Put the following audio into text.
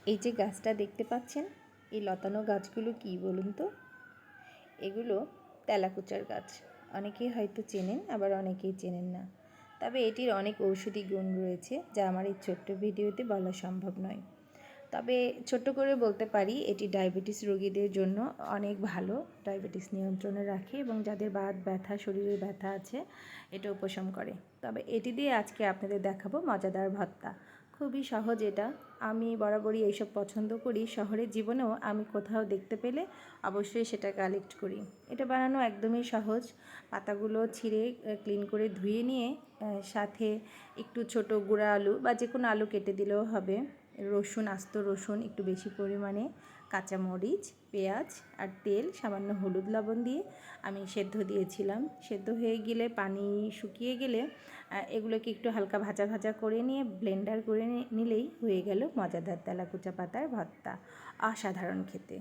এই যে গাছটা দেখতে পাচ্ছেন, এই লতানো গাছগুলো কি বলুন তো? এগুলো তেলাকুচার গাছ। অনেকেই হয়তো চেনেন, আবার অনেকেই চেনেন না। তবে এটির অনেক ঔষধি গুণ রয়েছে, যা আমার এই ছোট্ট ভিডিওতে বলা সম্ভব নয়। তবে ছোট্ট করে বলতে পারি, এটি ডায়াবেটিস রোগীদের জন্য অনেক ভালো। ডায়াবেটিস নিয়ন্ত্রণে রাখে এবং যাদের বাত ব্যথা, শরীরে ব্যথা আছে, এটা উপশম করে। তবে এটি দিয়ে আজকে আপনাদের দেখাবো মজাদার ভর্তা। খুবই সহজ এটা। আমি বরাবরই এইসব পছন্দ করি। শহরের জীবনেও আমি কোথাও দেখতে পেলে অবশ্যই সেটা কালেক্ট করি। এটা বানানো একদমই সহজ। পাতাগুলো ছিঁড়ে ক্লিন করে ধুয়ে নিয়ে সাথে একটু ছোট গুঁড়া আলু বা যে কোনো আলু কেটে দিলেও হবে, রসুন, আস্ত রসুন একটু বেশি পরিমাণে, কাঁচামরিচ, পেঁয়াজ আর তেল, সামান্য হলুদ লবণ দিয়ে আমি সেদ্ধ দিয়েছিলাম। সেদ্ধ হয়ে গেলে, পানি শুকিয়ে গেলে এগুলোকে একটু হালকা ভাজা ভাজা করে নিয়ে ব্লেন্ডার করে নিলেই হয়ে গেল মজাদার তেলাকুচা পাতার ভর্তা। অসাধারণ খেতে।